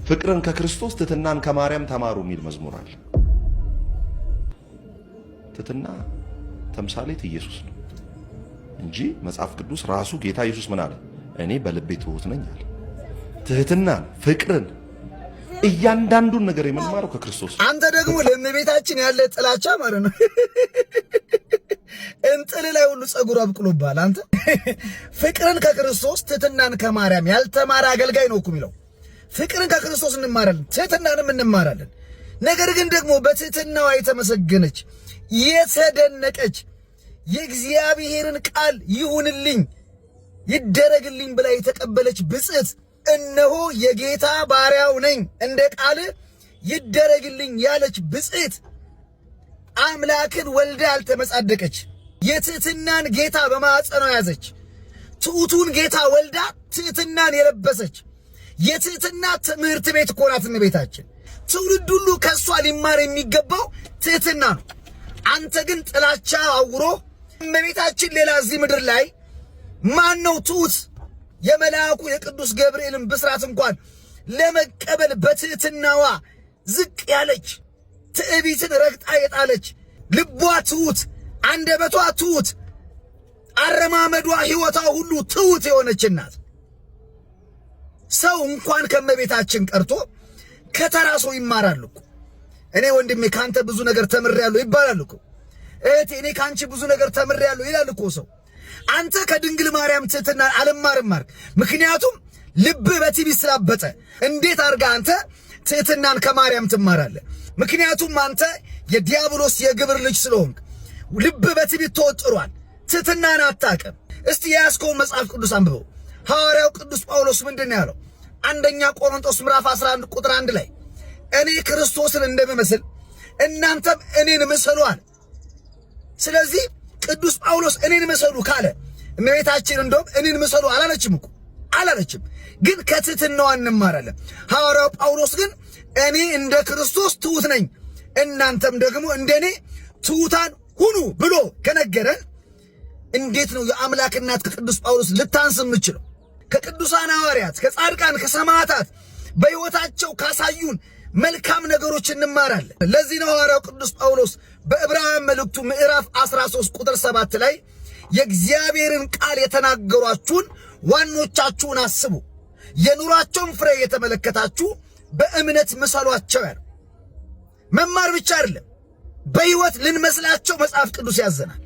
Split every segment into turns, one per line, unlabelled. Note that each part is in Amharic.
ፍቅርን ከክርስቶስ ትሕትናን ከማርያም ተማሩ የሚል መዝሙር አለ። ትሕትና ተምሳሌት ኢየሱስ ነው እንጂ መጽሐፍ ቅዱስ ራሱ ጌታ ኢየሱስ ምን አለ? እኔ በልቤ ትሁት ነኝ አለ። ትሕትናን፣ ፍቅርን፣ እያንዳንዱን ነገር የምንማረው ከክርስቶስ።
አንተ ደግሞ ለእመቤታችን ያለ ጥላቻ ማለት ነው። እንጥል ላይ ሁሉ ጸጉር አብቅሎባል። አንተ ፍቅርን ከክርስቶስ ትሕትናን ከማርያም ያልተማረ አገልጋይ ነው እኮ የሚለው። ፍቅርን ከክርስቶስ እንማራለን፣ ትሕትናንም እንማራለን። ነገር ግን ደግሞ በትሕትናዋ የተመሰገነች የተደነቀች የእግዚአብሔርን ቃል ይሁንልኝ ይደረግልኝ ብላ የተቀበለች ብጽዕት እነሆ የጌታ ባሪያው ነኝ እንደ ቃል ይደረግልኝ ያለች ብጽዕት አምላክን ወልዳ ያልተመጻደቀች የትሕትናን ጌታ በማኅፀኗ ያዘች ትሑቱን ጌታ ወልዳ ትሕትናን የለበሰች የትሕትና ትምህርት ቤት እኮ ናት እመቤታችን። ትውልድ ሁሉ ከእሷ ሊማር የሚገባው ትሕትና ነው። አንተ ግን ጥላቻ አውሮ እመቤታችን ሌላ እዚህ ምድር ላይ ማን ነው ትሑት? የመልአኩ የቅዱስ ገብርኤልን ብስራት እንኳን ለመቀበል በትሕትናዋ ዝቅ ያለች ትዕቢትን ረግጣ የጣለች ልቧ ትሑት፣ አንደበቷ ትሑት፣ አረማመዷ ሕይወቷ ሁሉ ትሑት የሆነች ናት። ሰው እንኳን ከእመቤታችን ቀርቶ ከተራ ሰው ይማራል እኮ። እኔ ወንድሜ ካንተ ብዙ ነገር ተምሬያለሁ ይባላል እኮ። እህቴ እኔ ካንቺ ብዙ ነገር ተምሬያለሁ ይላል እኮ ሰው። አንተ ከድንግል ማርያም ትሕትና አልማርም ማርክ። ምክንያቱም ልብህ በትዕቢት ስላበጠ እንዴት አድርጋ አንተ ትሕትናን ከማርያም ትማራለህ? ምክንያቱም አንተ የዲያብሎስ የግብር ልጅ ስለሆንክ ልብህ በትዕቢት ተወጥሯል። ትሕትናን አታውቅም። እስቲ የያዝከውን መጽሐፍ ቅዱስ አንብበው። ሐዋርያው ቅዱስ ጳውሎስ ምንድን ነው ያለው? አንደኛ ቆሮንቶስ ምዕራፍ 11 ቁጥር 1 ላይ እኔ ክርስቶስን እንደምመስል እናንተም እኔን ምሰሉ አለ። ስለዚህ ቅዱስ ጳውሎስ እኔን ምሰሉ ካለ እመቤታችን እንደውም እኔን ምሰሉ አላለችም እኮ አላለችም። ግን ከትሕትናዋ እንማራለን። ሐዋርያው ጳውሎስ ግን እኔ እንደ ክርስቶስ ትሑት ነኝ እናንተም ደግሞ እንደኔ ትሑታን ሁኑ ብሎ ከነገረን እንዴት ነው የአምላክ እናት ከቅዱስ ጳውሎስ ልታንስ የምችለው? ከቅዱሳን ሐዋርያት፣ ከጻድቃን፣ ከሰማዕታት በሕይወታቸው ካሳዩን መልካም ነገሮች እንማራለን። ለዚህ ነው ሐዋርያው ቅዱስ ጳውሎስ በዕብራውያን መልእክቱ ምዕራፍ 13 ቁጥር 7 ላይ የእግዚአብሔርን ቃል የተናገሯችሁን ዋኖቻችሁን አስቡ፣ የኑሯቸውን ፍሬ የተመለከታችሁ በእምነት ምሰሏቸው ያለው። መማር ብቻ አይደለም፣ በሕይወት ልንመስላቸው መጽሐፍ ቅዱስ ያዘናል።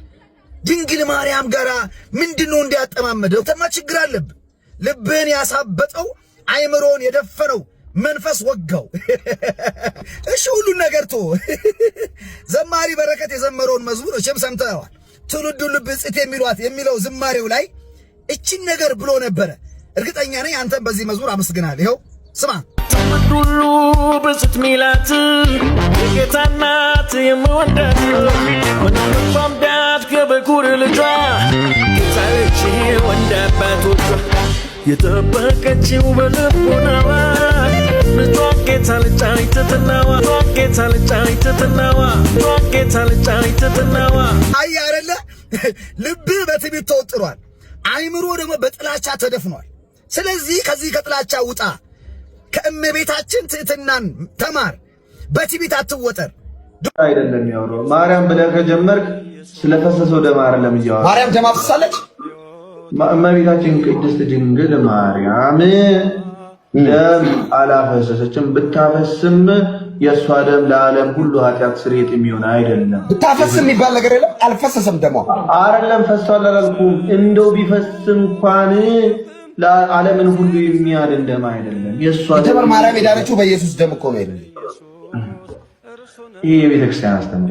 ድንግል ማርያም ጋራ ምንድነው እንዲያጠማመደው? ተማ ችግር አለብህ። ልብህን ያሳበጠው አይምሮን የደፈነው መንፈስ ወጋው። እሺ ሁሉን ነገር ቶ ዘማሪ በረከት የዘመረውን መዝሙር እችም ሰምተዋል። ትውልዱ ልብ ጽት የሚለው ዝማሬው ላይ እቺን ነገር ብሎ ነበረ። እርግጠኛ ነኝ አንተም በዚህ መዝሙር አመስግናል። ይኸው ስማ።
ሁሉ ብጽት ሚላት የጌታ እናት የምወዳት ወንድሟም ዳት ከበኩር ልጇ ጌታለች ወንድ አባቶቿ የጠበቀችው በልቦናዋ ልጇ ጌታለች ትሕትናዋ ጌታለች ትሕትናዋ ጌታለች ትሕትናዋ።
አይ አይደለ ልብህ በትዕቢት ተወጥሯል፣ አይምሮ ደግሞ በጥላቻ ተደፍኗል። ስለዚህ ከዚህ ከጥላቻ ውጣ። ከእመቤታችን ትሕትናን ተማር፣ በትዕቢት አትወጠር።
አይደለም ያወራው ማርያም ብለህ ከጀመርክ ስለፈሰሰው ደም አይደለም እያወራህ።
ማርያም ደም አፍስሳለች።
እመቤታችን ቅድስት ድንግል ማርያም ደም አላፈሰሰችም። ብታፈስም የእሷ ደም ለዓለም ሁሉ ኃጢአት ስርየት የሚሆን አይደለም።
ብታፈስም የሚባል ነገር የለም። አልፈሰሰም። ደሞ
አይደለም ፈሷል አላልኩም። እንደው ቢፈስ እንኳን ለዓለምን ሁሉ የሚያድን ደም አይደለም። የእሷ
ደም ማርያም የዳነችው በኢየሱስ ደም እኮ ነው።
ይሄ የቤተክርስቲያን አስተምሮ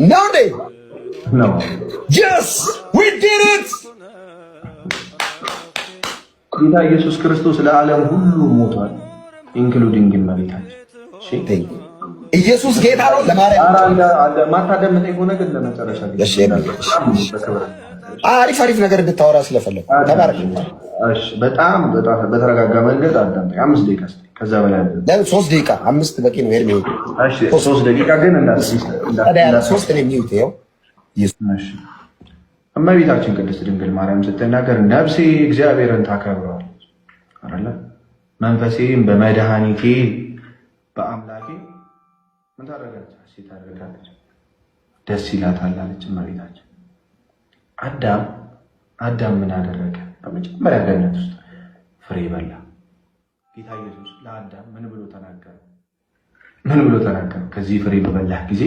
ነው
እንዴ?
ነው።
yes we did it።
ጌታ ኢየሱስ ክርስቶስ ለዓለም ሁሉ ሞቷል፣ ኢንክሉዲንግ እመቤታችን። እሺ
ኢየሱስ ጌታ ነው። ለማርያም
ማታደምጠኝ ከሆነ ግን ለመጨረሻ
እሺ አሪፍ ነገር እንድታወራ ስለፈለኩ ተባረክ።
እሺ በጣም በተረጋጋ መንገድ አዳምጠኝ። 5 ደቂቃ ከዛ በላይ
ለምን 3 ደቂቃ 5 በቂ ነው። ኤርሚ
እሺ 3 ደቂቃ ግን እንዳትል
3 ነው የሚውት ይኸው።
እሺ እመቤታችን ቅድስት ድንግል ማርያም ስትናገር ነፍሴ እግዚአብሔርን ታከብረዋለች አይደለ? መንፈሴም በመድኃኒቴ በአምላኬ ምን ታደርጋለች? ሐሴት ታደርጋለች፣ ደስ ይላታል አለች እመቤታችን። አዳም ምን አደረገ? በመጀመሪያ ገነት ውስጥ ፍሬ በላ። ጌታ ኢየሱስ ለአዳም ምን ብሎ ተናገረ? ከዚህ ፍሬ በበላህ ጊዜ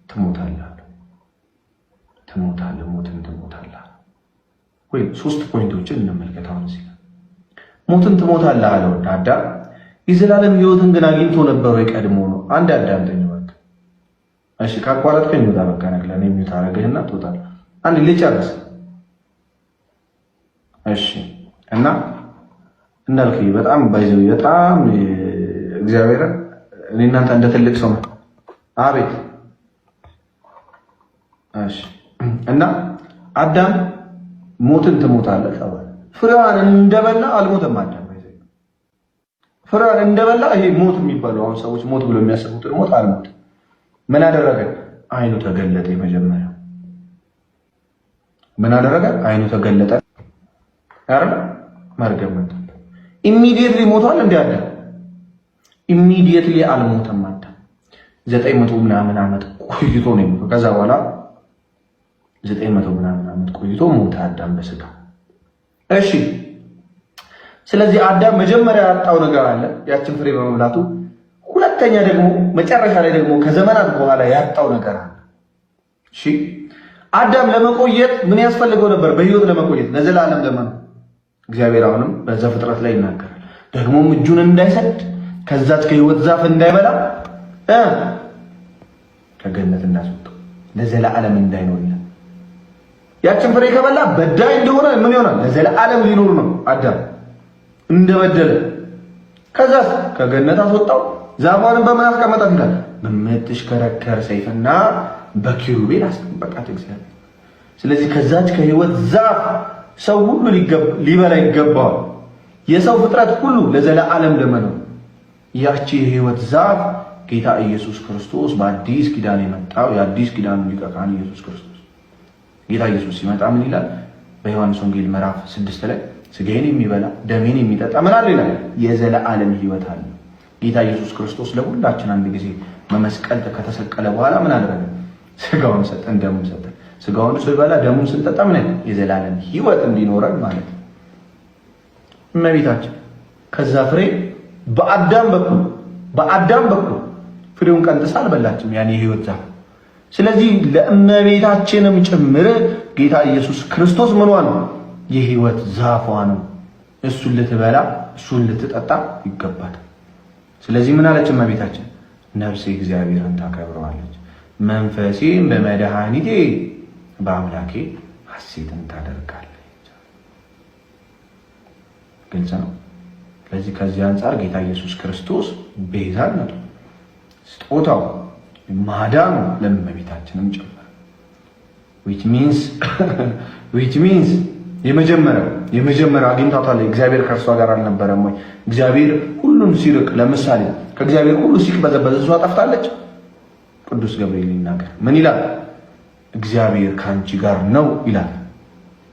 ትሞታለህ፣ ሞትን ትሞታለህ። ወይ 3 ፖይንቶችን እንመልከት። አሁን እዚህ ሞትን ትሞታለህ አለው አዳም። የዘላለም ሕይወትን ግን አግኝቶ ነበር ወይ? ቀድሞ ነው። አንድ አዳም ተኝወት። እሺ ካቋረጥከኝ ወጣ በቃ ነገር ለኔ የሚውት አረጋግህና ትወጣለህ። አንድ ልጨርስ። እሺ እና እንዳልከኝ በጣም ባይዘው በጣም እግዚአብሔር እኔ እናንተ እንደ ትልቅ ሰው አቤት። እሺ እና አዳም ሞትን ትሞታለህ ተባለ። ፍሬዋን እንደበላ አልሞተም አዳም። ፍሬዋን እንደበላ ይሄ ሞት የሚባለው አሁን ሰዎች ሞት ብሎ የሚያስቡት ሞት አልሞት። ምን አደረገ? አይኑ ተገለጠ። የመጀመሪያው ምን አደረገ? አይኑ ተገለጠ። አረ መርገም መጣ። ኢሚዲየትሊ ሞቷል እንዴ አዳም? ኢሚዲየትሊ አልሞተም አዳም። 900 ምናምን ዓመት ቆይቶ ነው የሞተው። ከዛ በኋላ 900 ምናምን ዓመት ቆይቶ ሞተ አዳም በስጋ። እሺ ስለዚህ አዳም መጀመሪያ ያጣው ነገር አለ ያችን ፍሬ በመብላቱ። ሁለተኛ ደግሞ መጨረሻ ላይ ደግሞ ከዘመናት በኋላ ያጣው ነገር አለ። እሺ አዳም ለመቆየት ምን ያስፈልገው ነበር? በህይወት ለመቆየት ለዘላለም ለመኖር እግዚአብሔር አሁንም በዘፍጥረት ላይ ይናገራል። ደግሞም እጁን እንዳይሰድ ከዛች ከህይወት ዛፍ እንዳይበላ ከገነት እንዳስወጣው ለዘላለም እንዳይኖር ይላል። ያችን ፍሬ ከበላ በዳይ እንደሆነ ምን ይሆናል? ለዘላለም ሊኖር ነው አዳም እንደበደለ። ከዛስ ከገነት አስወጣው። ዛፏንም በምን አስቀመጣት ይላል? በምትሽከረከር ሰይፍና በኪሩቤል አስቀመጣት እግዚአብሔር። ስለዚህ ከዛች ከህይወት ዛፍ ሰው ሁሉ ሊበላ ይገባዋል። የሰው ፍጥረት ሁሉ ለዘላለም ለመኖር ያቺ የህይወት ዛፍ ጌታ ኢየሱስ ክርስቶስ በአዲስ ኪዳን የመጣው የአዲስ ኪዳን ሊቀ ካህን ኢየሱስ ክርስቶስ። ጌታ ኢየሱስ ሲመጣ ምን ይላል? በዮሐንስ ወንጌል ምዕራፍ 6 ላይ ስጋዬን የሚበላ ደሜን የሚጠጣ ምን አለ ይላል? የዘላለም ህይወት አለ። ጌታ ኢየሱስ ክርስቶስ ለሁላችን አንድ ጊዜ በመስቀል ከተሰቀለ በኋላ ምን አደረገ? ስጋውን ሰጠን፣ ደሙን ሰጠን። ስጋውን ስንበላ ደሙን ስንጠጣ ምን አይነት የዘላለም ህይወት እንዲኖረን ማለት ነው። እመቤታችን ከዛ ፍሬ በአዳም በኩል ፍሬውን ቀንጥሳ አልበላችም፣ ያን የህይወት ዛፍ። ስለዚህ ለእመቤታችንም ጭምር ጌታ ኢየሱስ ክርስቶስ ምኗ ነው? የህይወት ዛፏ ነው። እሱን ልትበላ እሱን ልትጠጣ ይገባታል። ስለዚህ ምን አለች እመቤታችን? ነፍሴ እግዚአብሔርን ታከብረዋለች፣ መንፈሴም በመድኃኒቴ በአምላኬ ሐሴትን ታደርጋለች። ግልጽ ነው። ስለዚህ ከዚህ አንጻር ጌታ ኢየሱስ ክርስቶስ ቤዛነቱ፣ ስጦታው፣ ማዳኑ ለእመቤታችንም ጭምር which means የመጀመሪያው አግኝቷታል። እግዚአብሔር ከእርሷ ጋር አልነበረም ወይ? እግዚአብሔር ሁሉን ሲርቅ፣ ለምሳሌ ከእግዚአብሔር ሁሉ ሲቅበዘበዝ እሷ ጠፍታለች? ቅዱስ ገብርኤል ይናገር ምን ይላል? እግዚአብሔር ካንቺ ጋር ነው ይላል።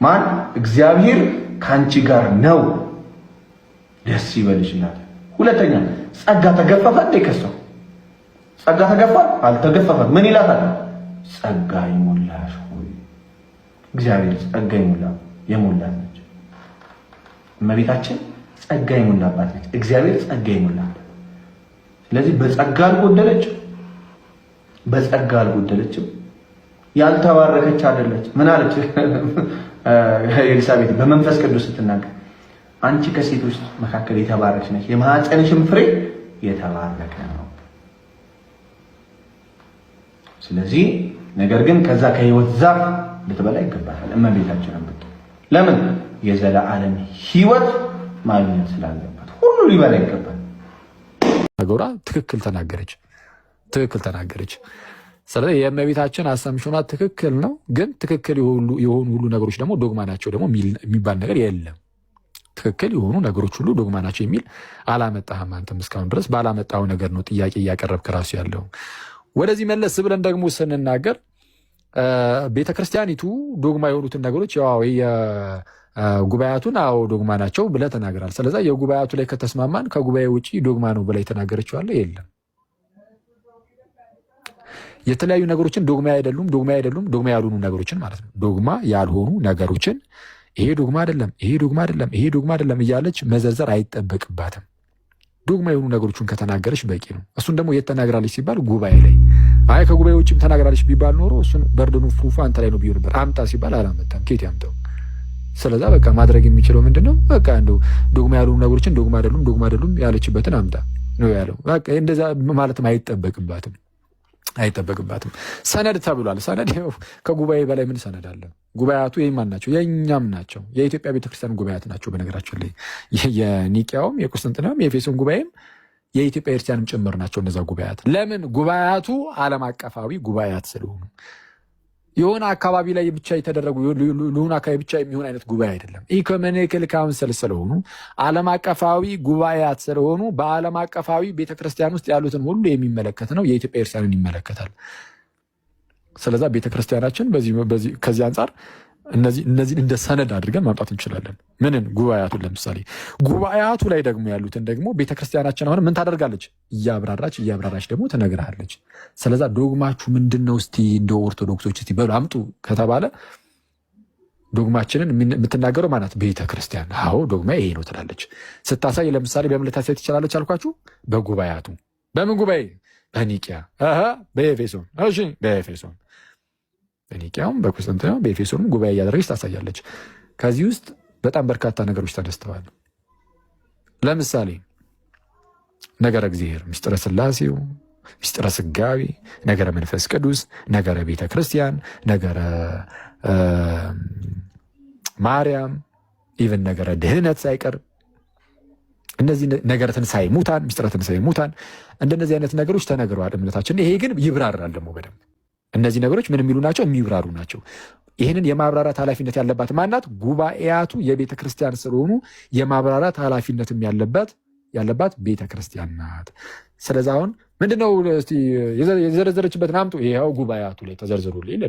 ማን? እግዚአብሔር ካንቺ ጋር ነው፣ ደስ ይበልሽ ይላል። ሁለተኛ ጸጋ ተገፈፈ እንዴ? ከሰው ጸጋ ተገፋ? አልተገፈፈም። ምን ይላታል? ጸጋ ይሞላሽ ሆይ። እግዚአብሔር ጸጋ የሞላት ነች። እመቤታችን ጸጋ የሞላባት ነች። እግዚአብሔር ጸጋ የሞላት። ስለዚህ በጸጋ አልጎደለችም። ያልተባረከች አይደለች። ምን አለች ኤልሳቤጥ በመንፈስ ቅዱስ ስትናገር? አንቺ ከሴቶች መካከል የተባረክሽ ነች፣ የማኅፀንሽም ፍሬ የተባረከ ነው። ስለዚህ ነገር ግን ከዛ ከህይወት ዛፍ ልትበላ ይገባታል እመቤታችንን ብትል። ለምን? የዘላለም ህይወት ማግኘት ስላለበት ሁሉ ሊበላ ይገባል።
ነገሯ ትክክል ተናገረች። ስለዚህ የእመቤታችን አሰምሽኗ ትክክል ነው። ግን ትክክል የሆኑ ሁሉ ነገሮች ደግሞ ዶግማ ናቸው ደግሞ የሚባል ነገር የለም። ትክክል የሆኑ ነገሮች ሁሉ ዶግማ ናቸው የሚል አላመጣህም። አንተም እስካሁን ድረስ ባላመጣው ነገር ነው ጥያቄ እያቀረብክ ራሱ ያለው። ወደዚህ መለስ ብለን ደግሞ ስንናገር ቤተክርስቲያኒቱ ዶግማ የሆኑትን ነገሮች ያው ጉባኤያቱን አዎ ዶግማ ናቸው ብለህ ተናገራል። ስለዚህ የጉባኤያቱ ላይ ከተስማማን ከጉባኤ ውጪ ዶግማ ነው ብለህ የተናገረችው አለ የለም። የተለያዩ ነገሮችን ዶግማ አይደሉም ዶግማ ያልሆኑ ነገሮችን ማለት ነው። ዶግማ ያልሆኑ ነገሮችን ይሄ ዶግማ አይደለም እያለች መዘርዘር አይጠበቅባትም። ዶግማ የሆኑ ነገሮችን ከተናገረች በቂ ነው። እሱን ደግሞ የት ተናግራለች ሲባል ጉባኤ ላይ። አይ ከጉባኤ ውጭም ተናግራለች ቢባል ኖሮ እሱን በርደኑ ፉፋ አንተ ላይ ነው ቢሆን ነበር። አምጣ ሲባል አላመጣም። ኬት ያምጣው? ስለዛ በቃ ማድረግ የሚችለው ምንድነው? በቃ እንደው ዶግማ ያልሆኑ ነገሮችን ዶግማ አይደሉም ያለችበትን አምጣ ነው ያለው። በቃ እንደዛ ማለትም አይጠበቅባትም። ሰነድ ተብሏል። ሰነድ ከጉባኤ በላይ ምን ሰነድ አለ? ጉባኤያቱ የማን ናቸው? የእኛም ናቸው። የኢትዮጵያ ቤተክርስቲያን ጉባኤያት ናቸው። በነገራችን ላይ የኒቅያውም የቁስጥንጥንያውም የኤፌሶን ጉባኤም የኢትዮጵያ ክርስቲያንም ጭምር ናቸው እነዛ ጉባኤያት። ለምን? ጉባኤያቱ ዓለም አቀፋዊ ጉባኤያት ስለሆኑ የሆነ አካባቢ ላይ ብቻ የተደረጉ ለሆነ አካባቢ ብቻ የሚሆን አይነት ጉባኤ አይደለም። ኢኮኖሚካል ካውንስል ስለሆኑ ዓለም አቀፋዊ ጉባኤያት ስለሆኑ በዓለም አቀፋዊ ቤተክርስቲያን ውስጥ ያሉትን ሁሉ የሚመለከት ነው። የኢትዮጵያ ክርስቲያንን ይመለከታል። ስለዛ ቤተክርስቲያናችን በዚህ ከዚህ አንጻር እነዚህን እንደ ሰነድ አድርገን ማምጣት እንችላለን። ምንን? ጉባኤያቱን። ለምሳሌ ጉባኤያቱ ላይ ደግሞ ያሉትን ደግሞ ቤተክርስቲያናችን አሁን ምን ታደርጋለች? እያብራራች ደግሞ ትነግርሃለች። ስለዛ ዶግማችሁ ምንድነው? እስቲ እንደ ኦርቶዶክሶች እስቲ በሉ አምጡ ከተባለ ዶግማችንን የምትናገረው ማናት? ቤተክርስቲያን። አዎ ዶግማ ይሄ ነው ትላለች። ስታሳይ ለምሳሌ በምን ልታሳይ ትችላለች አልኳችሁ? በጉባኤያቱ። በምን ጉባኤ? በኒቅያ፣ በኤፌሶን። እሺ በኤፌሶን በኒቅያውም በቁስጥንጥንያውም በኤፌሶንም ጉባኤ እያደረገች ታሳያለች። ከዚህ ውስጥ በጣም በርካታ ነገሮች ተነስተዋል። ለምሳሌ ነገረ እግዚአብሔር፣ ምስጢረ ሥላሴው፣ ምስጢረ ሥጋዌ፣ ነገረ መንፈስ ቅዱስ፣ ነገረ ቤተ ክርስቲያን፣ ነገረ ማርያም፣ ኢቨን ነገረ ድህነት ሳይቀር እነዚህ ነገረ ትንሣኤ ሙታን፣ ምስጢረ ትንሣኤ ሙታን እንደነዚህ አይነት ነገሮች ተነግረዋል እምነታችን። ይሄ ግን ይብራራል ደግሞ በደንብ። እነዚህ ነገሮች ምን የሚሉ ናቸው? የሚብራሩ ናቸው። ይህንን የማብራራት ኃላፊነት ያለባት ማናት? ጉባኤያቱ የቤተ ክርስቲያን ስለሆኑ የማብራራት ኃላፊነትም ያለባት ቤተ ክርስቲያን ናት። ስለዚህ አሁን ምንድነው እስቲ የዘረዘረችበትን አምጡ። ይኸው ጉባኤያቱ ላይ ተዘርዝሩልኝ።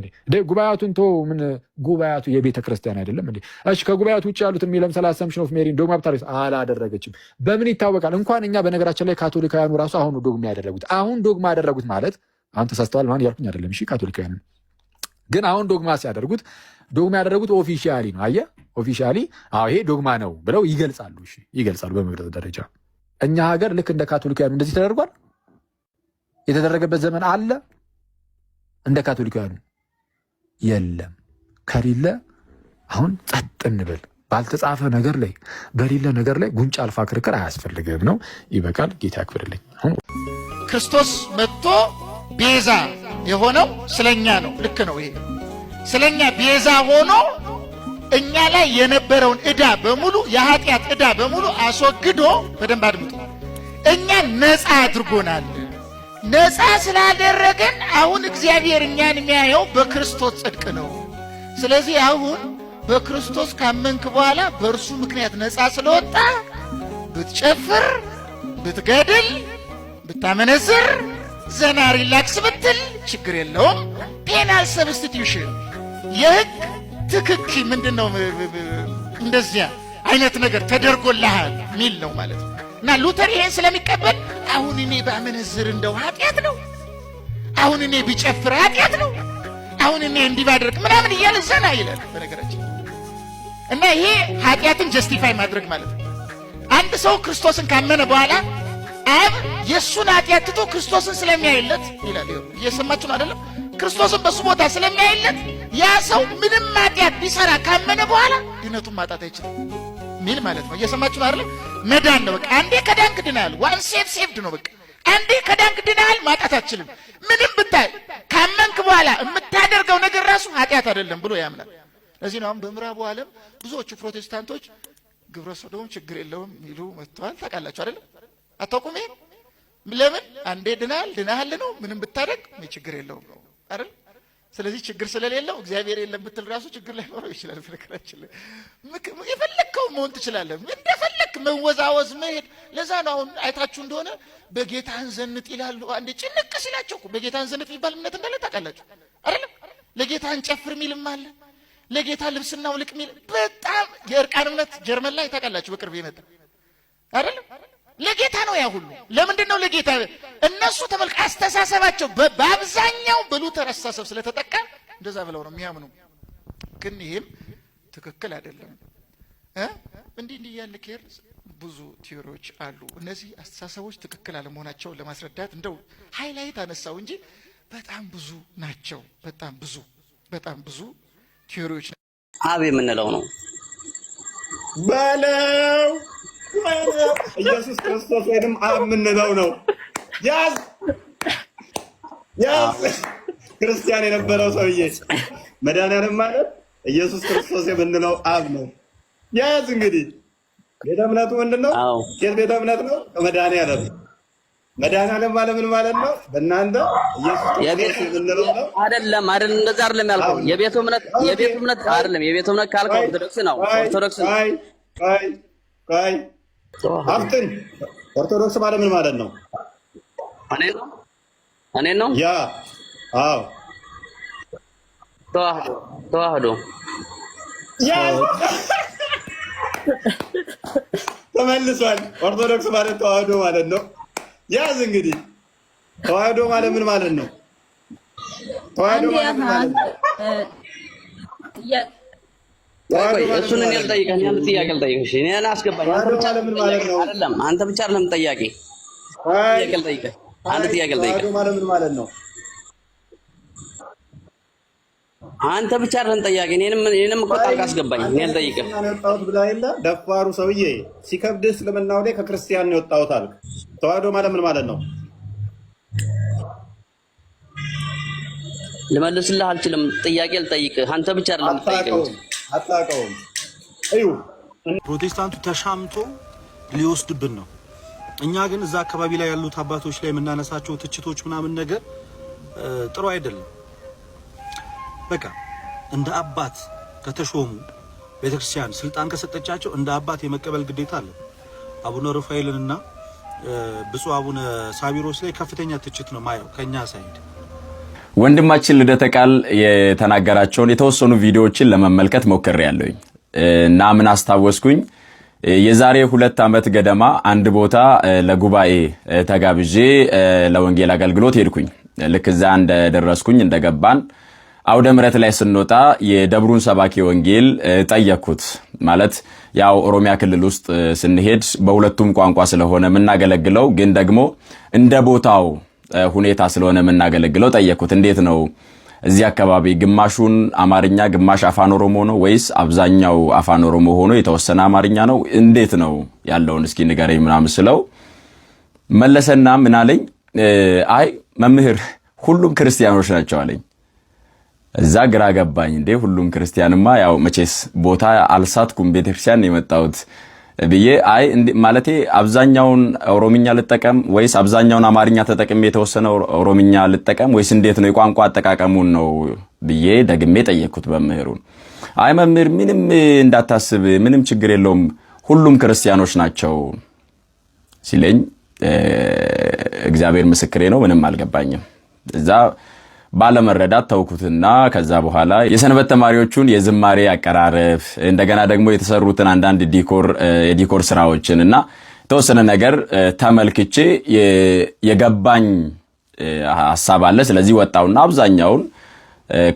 ጉባኤያቱን ቶ ምን ጉባኤያቱ የቤተ ክርስቲያን አይደለም እንዴ? እሺ ከጉባኤያቱ ውጭ ያሉትን የሚለም ሰላሰምሽን ኦፍ ሜሪን ዶግማ ብታረስ አላደረገችም። በምን ይታወቃል? እንኳን እኛ በነገራችን ላይ ካቶሊካውያኑ ራሱ አሁን ዶግማ ያደረጉት ዶግማ ያደረጉት ማለት አሁን ተሳስተዋል ማለት ያልኩኝ አይደለም። እሺ ካቶሊካውያን ግን አሁን ዶግማ ያደረጉት ኦፊሻሊ ነው። አየህ ኦፊሻሊ አዎ ይሄ ዶግማ ነው ብለው ይገልጻሉ። እሺ ይገልጻሉ በመግለጽ ደረጃ። እኛ ሀገር ልክ እንደ ካቶሊካውያኑ እንደዚህ ተደርጓል? የተደረገበት ዘመን አለ? እንደ ካቶሊካውያኑ የለም። ከሌለ አሁን ጸጥ እንበል። ባልተጻፈ ነገር ላይ በሌለ ነገር ላይ ጉንጫ አልፋ ክርክር አያስፈልግም ነው። ይበቃል። ጌታ ያክብርልኝ። አሁን
ክርስቶስ መጥቶ ቤዛ የሆነው ስለኛ ነው። ልክ ነው። ይሄ ስለኛ ቤዛ ሆኖ እኛ ላይ የነበረውን ዕዳ በሙሉ የኃጢአት ዕዳ በሙሉ አስወግዶ፣ በደንብ አድምጡ፣ እኛ ነፃ አድርጎናል። ነፃ ስላደረገን አሁን እግዚአብሔር እኛን የሚያየው በክርስቶስ ጽድቅ ነው። ስለዚህ አሁን በክርስቶስ ካመንክ በኋላ በእርሱ ምክንያት ነፃ ስለወጣ ብትጨፍር፣ ብትገድል፣ ብታመነዝር፣ ዘና ሪላክስ ብትል ችግር የለውም። ፔናል ሰብስቲቲዩሽን የህግ ትክክ ምንድነው እንደዚያ አይነት ነገር ተደርጎልሃል ሚል ነው ማለት ነው። እና ሉተር ይሄን ስለሚቀበል አሁን እኔ ባመነዝር እንደው ኃጢአት ነው፣ አሁን እኔ ቢጨፍር ኃጢአት ነው፣ አሁን እኔ እንዲህ ባደርግ ምናምን እያለ ዘና ይላል በነገራችን። እና ይሄ ኃጢአትን ጀስቲፋይ ማድረግ ማለት ነው። አንድ ሰው ክርስቶስን ካመነ በኋላ አብ የእሱን ኃጢአት ትቶ ክርስቶስን ስለሚያይለት ይላል። እየሰማችሁ ነው አይደለም? ክርስቶስን በሱ ቦታ ስለሚያይለት ያ ሰው ምንም ኃጢአት ቢሰራ ካመነ በኋላ ድነቱን ማጣት አይችልም ሚል ማለት ነው። እየሰማችሁ ነው አይደለም? መዳን ነው በቃ። አንዴ ከዳንክ ድናል። ዋን ሴቭድ ነው በቃ። አንዴ ከዳንክ ድናል፣ ማጣት አትችልም። ምንም ብታይ ካመንክ በኋላ የምታደርገው ነገር ራሱ ኃጢአት አይደለም ብሎ ያምናል። ለዚህ ነው አሁን በምዕራቡ ዓለም ብዙዎቹ ፕሮቴስታንቶች ግብረ ሰዶም ችግር የለውም ሚሉ መጥተዋል። ታውቃላችሁ አይደለም? አታውቁም? ይሄ ለምን? አንዴ ድናሃል ነው። ምንም ብታደርግ ችግር የለውም ነው አይደል? ስለዚህ ችግር ስለሌለው እግዚአብሔር የለም ብትል ራሱ ችግር ላይ ኖረው ይችላል። ፍቅራችን የፈለግከው መሆን ትችላለህ። እንደፈለግ መወዛወዝ መሄድ። ለዛ ነው አሁን አይታችሁ እንደሆነ በጌታን ዘንጥ ይላሉ። አንዴ ጭንቅ ሲላቸው በጌታን ዘንጥ የሚባል እምነት እንዳለ ታውቃላችሁ አይደል? ለጌታ እንጨፍር ሚልም አለ። ለጌታ ልብስና ውልቅ ሚል በጣም የእርቃን እምነት ጀርመን ላይ ታውቃላችሁ፣ በቅርብ የመጣ አይደለም። ለጌታ ነው ያ ሁሉ። ለምንድን ነው ለጌታ? እነሱ ተመልክ አስተሳሰባቸው በአብዛኛው በሉተር አስተሳሰብ ስለተጠቃ እንደዛ ብለው ነው የሚያምኑ። ግን ይሄም ትክክል አይደለም። እንዲህ ያለ ኬር ብዙ ቲዮሪዎች አሉ። እነዚህ አስተሳሰቦች ትክክል አለመሆናቸውን ለማስረዳት እንደው ሃይላይት አነሳው እንጂ በጣም ብዙ ናቸው። በጣም ብዙ ቲዮሪዎች
አብ የምንለው ነው
በለው ኢየሱስ ክርስቶስ ወይንም አብ የምንለው ነው። ያዝ ክርስቲያን የነበረው ሰውዬ መድኃኒዓለም ማለት ኢየሱስ ክርስቶስ የምንለው አብ ነው። ያዝ እንግዲህ ቤተ እምነቱ ምንድነው? ኬት ቤተ እምነት ነው? መድኃኒዓለም። መድኃኒዓለም ማለት ምን ማለት ነው? በእናንተ ኢየሱስ ክርስቶስ የምንለው ነው።
አይደለም እንደዛ አይደለም ያልከው። የቤቱ እምነት አይደለም። የቤቱ እምነት ካልከው ኦርቶዶክስ ነው። ኦርቶዶክስ
አፍጥን ኦርቶዶክስ ማለት ምን ማለት ነው?
እኔ ነው
ያ አዎ
ተዋህዶ
ያ ተመልሷል። ኦርቶዶክስ ማለት ተዋህዶ ማለት ነው። ያዝ እንግዲህ ተዋህዶ ማለት ምን ማለት ነው? ተዋህዶ ማለት ምን ማለት ነው?
እሱን እኔ ልጠይቅህ፣ አንድ ጥያቄ ልጠይቅህ። እኔ አስገባኝ። አንተ ብቻ አይደለም ጠያቂ። ጥያቄ ልጠይቅህ፣ አንድ ጥያቄ ልጠይቅህ።
ተዋህዶ ማለት ምን ማለት ነው?
አንተ ብቻ አይደለም ጠያቂ። እኔንም እኮ ጣልቃ አስገባኝ። እኔ ልጠይቅህ።
የወጣሁት ብላ የለ ደፋሩ ሰውዬ ሲከብድህ እስልምናው ላይ ከክርስቲያን ነው የወጣሁት አልክ። ተዋህዶ ማለት ምን ማለት ነው?
ልመልስልህ አልችልም። ጥያቄ ልጠይቅህ። አንተ ብቻ አይደለም ልጠይቅህ።
አታውቀውም። እዩ
ፕሮቴስታንቱ ተሻምቶ ሊወስድብን ነው። እኛ ግን እዛ አካባቢ ላይ ያሉት አባቶች ላይ የምናነሳቸው ትችቶች ምናምን ነገር ጥሩ አይደለም። በቃ እንደ አባት ከተሾሙ ቤተክርስቲያን ስልጣን ከሰጠቻቸው እንደ አባት የመቀበል ግዴታ አለ። አቡነ ሩፋኤልንና ብፁዕ አቡነ ሳቢሮስ ላይ ከፍተኛ ትችት ነው ማየው ከኛ ሳይድ።
ወንድማችን ልደተ ቃል የተናገራቸውን የተወሰኑ ቪዲዮዎችን ለመመልከት ሞክሬያለሁኝ እና ምን አስታወስኩኝ፣ የዛሬ 2 ዓመት ገደማ አንድ ቦታ ለጉባኤ ተጋብዤ ለወንጌል አገልግሎት ሄድኩኝ። ልክ እዛ እንደደረስኩኝ እንደገባን አውደ ምሕረት ላይ ስንወጣ የደብሩን ሰባኪ ወንጌል ጠየቅኩት። ማለት ያው ኦሮሚያ ክልል ውስጥ ስንሄድ በሁለቱም ቋንቋ ስለሆነ የምናገለግለው ግን ደግሞ እንደ ቦታው ሁኔታ ስለሆነ የምናገለግለው ጠየቅኩት። እንዴት ነው እዚህ አካባቢ ግማሹን አማርኛ ግማሽ አፋን ኦሮሞ ነው ወይስ አብዛኛው አፋን ኦሮሞ ሆኖ የተወሰነ አማርኛ ነው? እንዴት ነው ያለውን እስኪ ንገረኝ ምናምን ስለው መለሰና ምን አለኝ፣ አይ መምህር ሁሉም ክርስቲያኖች ናቸው አለኝ። እዛ ግራ ገባኝ። እንዴ ሁሉም ክርስቲያንማ ያው መቼስ ቦታ አልሳትኩም ቤተክርስቲያን የመጣሁት ብዬ አይ ማለቴ አብዛኛውን ኦሮምኛ ልጠቀም ወይስ አብዛኛውን አማርኛ ተጠቅሜ የተወሰነ ኦሮምኛ ልጠቀም ወይስ እንዴት ነው የቋንቋ አጠቃቀሙን ነው ብዬ ደግሜ ጠየቅኩት መምህሩን። አይ መምህር ምንም እንዳታስብ ምንም ችግር የለውም ሁሉም ክርስቲያኖች ናቸው ሲለኝ እግዚአብሔር ምስክሬ ነው ምንም አልገባኝም። እዛ ባለመረዳት ተውኩትና ከዛ በኋላ የሰንበት ተማሪዎቹን የዝማሬ አቀራረብ እንደገና ደግሞ የተሰሩትን አንዳንድ የዲኮር ስራዎችንና ተወሰነ ነገር ተመልክቼ የገባኝ ሐሳብ አለ። ስለዚህ ወጣውና አብዛኛውን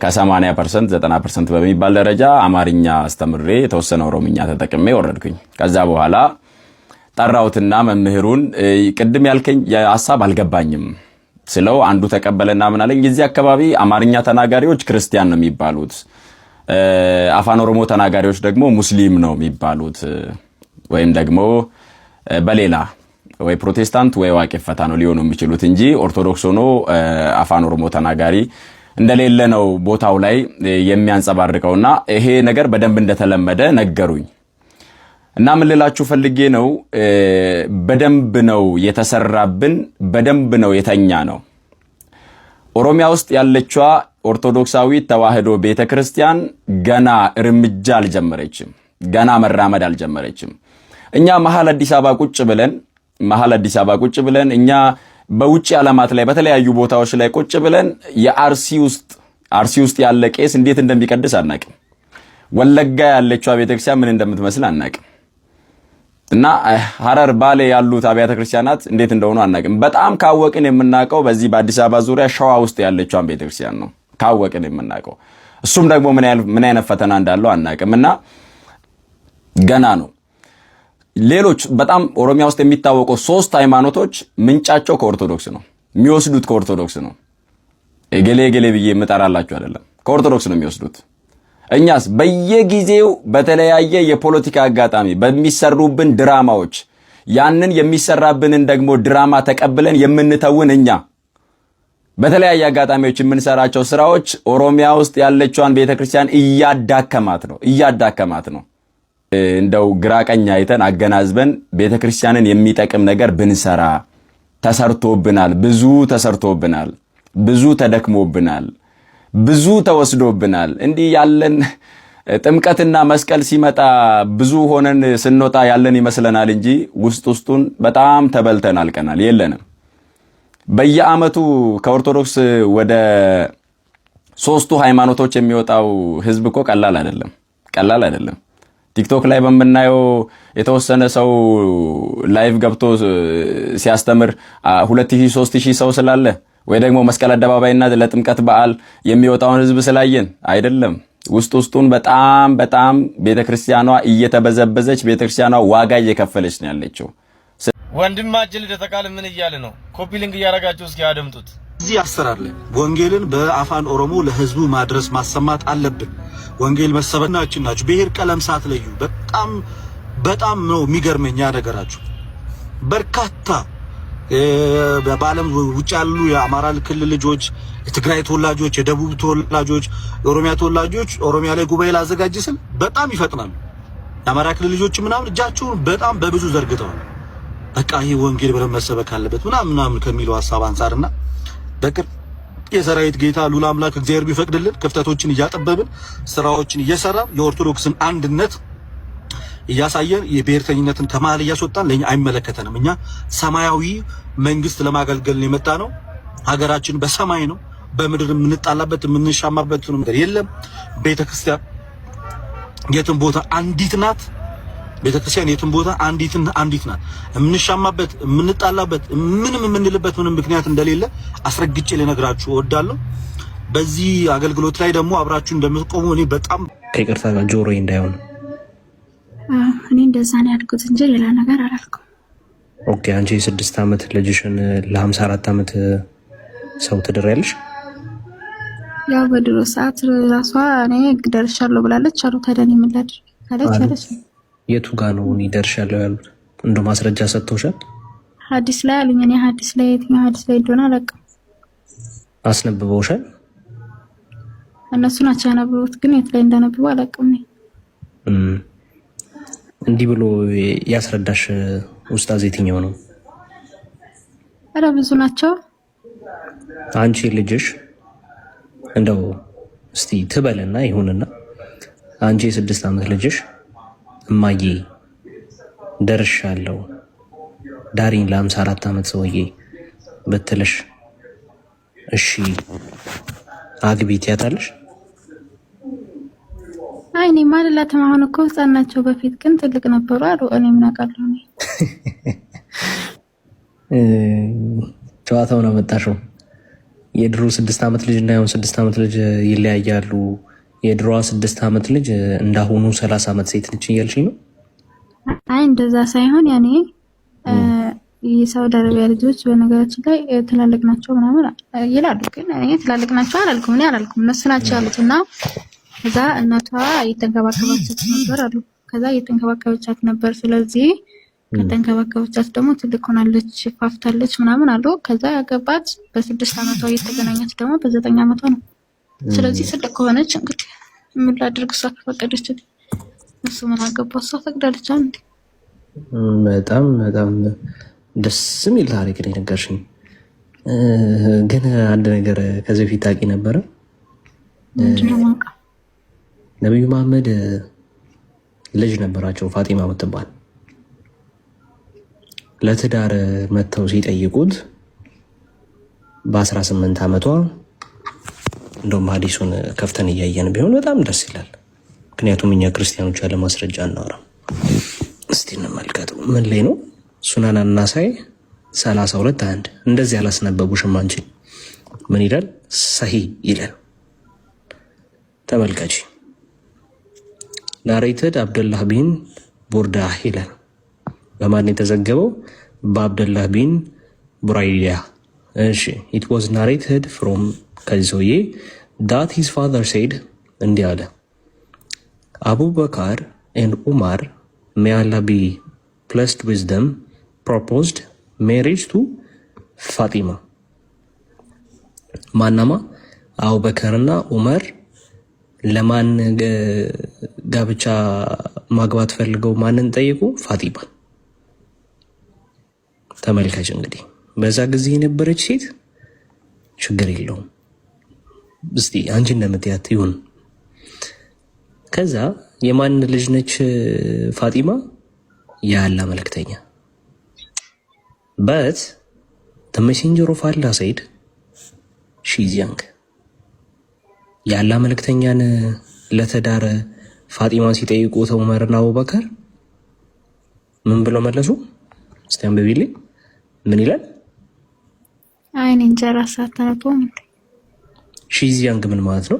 ከ80% 90% በሚባል ደረጃ አማርኛ አስተምሬ የተወሰነ ኦሮምኛ ተጠቅሜ ወረድኩኝ። ከዛ በኋላ ጠራውትና መምህሩን ቅድም ያልከኝ ሐሳብ አልገባኝም ስለው አንዱ ተቀበለና ምን አለኝ፣ እዚህ አካባቢ አማርኛ ተናጋሪዎች ክርስቲያን ነው የሚባሉት፣ አፋን ኦሮሞ ተናጋሪዎች ደግሞ ሙስሊም ነው የሚባሉት፣ ወይም ደግሞ በሌላ ወይ ፕሮቴስታንት ወይ ዋቄ ፈታ ነው ሊሆኑ የሚችሉት እንጂ ኦርቶዶክስ ሆኖ አፋን ኦሮሞ ተናጋሪ እንደሌለ ነው ቦታው ላይ የሚያንጸባርቀውና ይሄ ነገር በደንብ እንደተለመደ ነገሩኝ። እና ምን ልላችሁ ፈልጌ ነው፣ በደንብ ነው የተሰራብን፣ በደንብ ነው የተኛ ነው። ኦሮሚያ ውስጥ ያለችዋ ኦርቶዶክሳዊ ተዋህዶ ቤተክርስቲያን ገና እርምጃ አልጀመረችም፣ ገና መራመድ አልጀመረችም። እኛ መሐል አዲስ አበባ ቁጭ ብለን እኛ በውጪ ዓለማት ላይ በተለያዩ ቦታዎች ላይ ቁጭ ብለን የአርሲ ውስጥ አርሲ ውስጥ ያለ ቄስ እንዴት እንደሚቀድስ አናቅም። ወለጋ ያለችው ቤተክርስቲያን ምን እንደምትመስል አናቅም። እና ሐረር ባሌ ያሉት አብያተ ክርስቲያናት እንዴት እንደሆኑ አናቅም። በጣም ካወቅን የምናውቀው በዚህ በአዲስ አበባ ዙሪያ ሸዋ ውስጥ ያለችው ቤተክርስቲያን ነው ካወቅን የምናውቀው። እሱም ደግሞ ምን አይነት ፈተና እንዳለው አናቅም። እና ገና ነው። ሌሎች በጣም ኦሮሚያ ውስጥ የሚታወቁ 3 ሃይማኖቶች ምንጫቸው ከኦርቶዶክስ ነው፣ የሚወስዱት ከኦርቶዶክስ ነው። ገሌ ብዬ የምጠራላችሁ አይደለም፣ ከኦርቶዶክስ ነው የሚወስዱት። እኛስ በየጊዜው በተለያየ የፖለቲካ አጋጣሚ በሚሰሩብን ድራማዎች ያንን የሚሰራብንን ደግሞ ድራማ ተቀብለን የምንተውን እኛ በተለያየ አጋጣሚዎች የምንሰራቸው ስራዎች ኦሮሚያ ውስጥ ያለችዋን ቤተክርስቲያን እያዳከማት ነው። እንደው ግራቀኝ አይተን አገናዝበን ቤተክርስቲያንን የሚጠቅም ነገር ብንሰራ ተሰርቶብናል፣ ብዙ ተሰርቶብናል፣ ብዙ ተደክሞብናል፣ ብዙ ተወስዶብናል። እንዲህ ያለን ጥምቀትና መስቀል ሲመጣ ብዙ ሆነን ስንወጣ ያለን ይመስለናል እንጂ ውስጡን በጣም ተበልተን አልቀናል፣ የለንም። በየአመቱ ከኦርቶዶክስ ወደ 3ቱ ሃይማኖቶች የሚወጣው ህዝብ እኮ ቀላል አይደለም። ቲክቶክ ላይ በመናየው የተወሰነ ሰው ላይቭ ገብቶ ሲያስተምር 2000 3000 ሰው ስላለ ወይ ደግሞ መስቀል አደባባይና ለጥምቀት በዓል የሚወጣውን ህዝብ ስላየን አይደለም። ውስጡን በጣም ቤተክርስቲያኗ እየተበዘበዘች ቤተክርስቲያኗ ዋጋ እየከፈለች ነው ያለችው።
ወንድማችን ልደተ ቃል ምን እያለ ነው? ኮፒ ሊንክ እያረጋችሁ እስኪ አደምጡት።
እዚህ ያሰራል። ወንጌልን በአፋን ኦሮሞ ለህዝቡ ማድረስ ማሰማት አለብን። ወንጌል መሰበናችን ናችሁ። ብሔር ቀለም ሳትለዩ በጣም ነው የሚገርመኝ ነገራችሁ። በርካታ በዓለም ውጭ ያሉ የአማራ ክልል ልጆች፣ የትግራይ ተወላጆች፣ የደቡብ ተወላጆች፣ የኦሮሚያ ተወላጆች ኦሮሚያ ላይ ጉባኤ ላዘጋጅ ስል በጣም ይፈጥናሉ። የአማራ ክልል ልጆች ምናምን እጃቸውን በጣም በብዙ ዘርግተዋል። በቃ ይሄ ወንጌል በደንብ መሰበክ አለበት ምናምን ከሚለው ሐሳብ አንፃርና በቅር የሰራዊት ጌታ ሉላ አምላክ እግዚአብሔር ቢፈቅድልን ክፍተቶችን እያጠበብን ስራዎችን እየሰራን የኦርቶዶክስን አንድነት እያሳየን የብሔርተኝነትን ከመሃል እያስወጣን ለኛ አይመለከተንም። እኛ ሰማያዊ መንግስት ለማገልገል የመጣ ነው። ሀገራችን በሰማይ ነው። በምድር የምንጣላበት የምንሻማበት ነገር የለም። ቤተክርስቲያን የትም ቦታ አንዲት ናት። ቤተክርስቲያን የትም ቦታ አንዲት ናት። የምንሻማበት የምንጣላበት ምንም የምንልበት ምንም ምክንያት እንደሌለ አስረግጬ ልነግራችሁ እወዳለሁ። በዚህ አገልግሎት ላይ ደግሞ አብራችሁ እንደምትቆሙ እኔ በጣም
ከይቅርታ ጋር ጆሮዬ እንዳይሆን
እኔ እንደዛ ነው ያልኩት እንጂ ሌላ ነገር አላልኩም።
ኦኬ። አንቺ የ6 ዓመት ልጅሽን ለ54 ዓመት ሰው ትድሪያለሽ?
ያው በድሮ ሰዓት ራሷ እኔ ደርሻለሁ ብላለች አሉ። ታዲያ ምን ላድርግ ካለች
የቱ ጋር ነው እኔ ደርሻለሁ ያሉት? እንደ ማስረጃ ሰጥተውሻል?
ሐዲስ ላይ አሉኝ። እኔ ሐዲስ ላይ የትኛው ሐዲስ ላይ እንደሆነ አላውቅም።
አስነብበውሻል?
እነሱ ናቸው ያነበቡት፣ ግን የት ላይ እንዳነበቡ አላውቅም።
እንዲህ ብሎ ያስረዳሽ ኡስታዝ የትኛው ነው?
ኧረ ብዙ ናቸው።
አንቺ ልጅሽ እንደው እስቲ ትበልና ይሁንና አንቺ የ6 ዓመት ልጅሽ እማዬ ደርሻለሁ ዳሪኝ ለ54 ዓመት ሰውዬ ብትልሽ እሺ አግቢ ትያታለሽ?
አይ እኔ ማለት አሁን እኮ ህፃን ናቸው። በፊት ግን ትልቅ ነበሩ አሉ። እኔ ምን አውቃለሁ?
ጨዋታውን አመጣሽው። የድሮ 6 ዓመት ልጅ እና የአሁን 6 ዓመት ልጅ ይለያያሉ። የድሮዋ 6 ዓመት ልጅ እንዳሁኑ 30 ዓመት ሴት ነች እያልሽኝ ነው?
አይ እንደዛ ሳይሆን ያኔ የሳውዲ አረቢያ ልጆች በነገራችን ላይ ትላልቅ ናቸው ምናምን ይላሉ። ግን እኔ ትላልቅ ናቸው አላልኩም። እኔ አላልኩም፣ እነሱ ናቸው ያሉት። እና ከዛ እናቷ እየተንከባከበቻት ነበር አሉ። ከዛ እየተንከባከበቻት ነበር። ስለዚህ ከተንከባከበቻት ደግሞ ትልቅ ሆናለች፣ ፋፍታለች ምናምን አሉ። ከዛ ያገባት በ6 ዓመቷ እየተገናኛት ደግሞ በ9 ዓመቷ ነው። ስለዚህ ትልቅ ከሆነች እንግዲህ ምን ላድርግ? እሷ ከፈቀደች እሱ ምን አገባው? እሷ ፈቅዳለች። አንዴ
በጣም ደስ የሚል ታሪክ ነው የነገርሽኝ። ግን አንድ ነገር ከዚህ በፊት ታውቂ ነበረ? ነብዩ መሐመድ ልጅ ነበራቸው፣ ፋጢማ የምትባል። ለትዳር መተው ሲጠይቁት በ18 ዓመቷ እንደውም ሐዲሱን ከፍተን እያየን ቢሆን በጣም ደስ ይላል። ምክንያቱም እኛ ክርስቲያኖች ያለ ማስረጃ አናወራም። እስቲ እንመልከተው። ምን ላይ ነው? ሱናን አናሳይ 32:1 እንደዚህ ያላስነበቡሽም አንቺ ምን ይላል? ሰሂህ ይላል። ተመልካች ናሬትድ አብደላህ ቢን ቡርዳህ ይላል። በማን የተዘገበው? በአብደላህ ቢን ቡራይዳ። እሺ it was narrated from ከዚህ ሰውዬ that his father said እንዲህ አለ አቡበካር and ኡማር may Allah be pleased with them proposed marriage to ፋጢማ። ማናማ? አቡበከርና ኡመር ለማን ጋብቻ ማግባት ፈልገው ማንን ጠየቁ? ፋጢማን። ተመልካች እንግዲህ በዛ ጊዜ የነበረች ሴት ችግር የለውም እስቲ አንቺ እንደምትያት ይሁን። ከዛ የማን ልጅ ነች ፋጢማ? የአላህ መልእክተኛ። but the messenger of Allah said she is young። የአላህ መልእክተኛን ለተዳረ ፋጢማን ሲጠይቁት ዑመርና አቡበከር ምን ብለው መለሱ? እስቲ አንብቢልኝ። ምን ይላል?
አይን እንጀራ ሳታነቀው
she is young ምን ማለት ነው?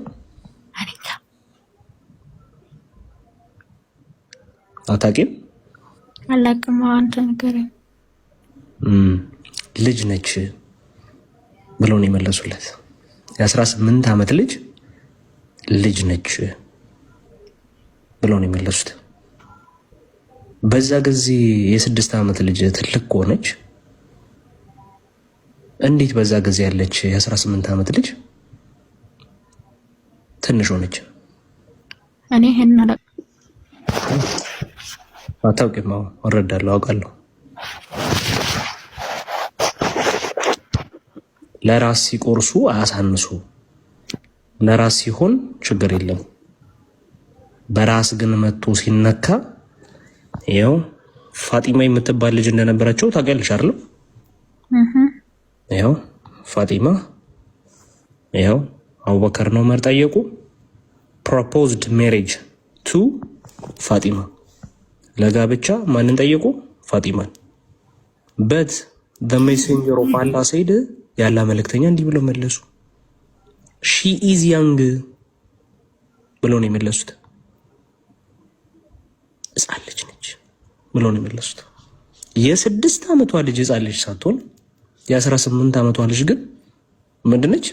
አታውቂም?
አላውቅም። አንተ ንገረኝ።
ልጅ ነች ብለው ነው የመለሱለት። የ18 ዓመት ልጅ ነች ብለው ነው የመለሱት። በዛ ጊዜ የ6 ዓመት ልጅ ትልቅ ሆነች። እንዴት በዛ ጊዜ ያለች የ18 ዓመት ልጅ ትንሽ ሆነች?
እኔ ሄና
አታውቂም? እረዳለሁ፣ አውቃለሁ። ለራስ ሲቆርሱ አያሳንሱ። ለራስ ሲሆን ችግር የለም። በራስ ግን መጥቶ ሲነካ ያው ፋጢማ የምትባል ልጅ እንደነበራቸው ታውቂያለሽ አይደል? ያው ፋጢማ ያው አቡበከር ነው ዑመር ጠየቁ። proposed marriage to ፋጢማ ለጋብቻ ማንን ጠየቁ? ፋጢማን። but the messenger of Allah said ያላ መልእክተኛ እንዲህ ብለው መለሱ she is young ብለው ነው የመለሱት። ሕፃን ልጅ ነች ብለው ነው የመለሱት። የ6 ዓመቷ ልጅ ሕፃን ልጅ ሳትሆን የ18 ዓመቷ ልጅ ግን ምንድነች?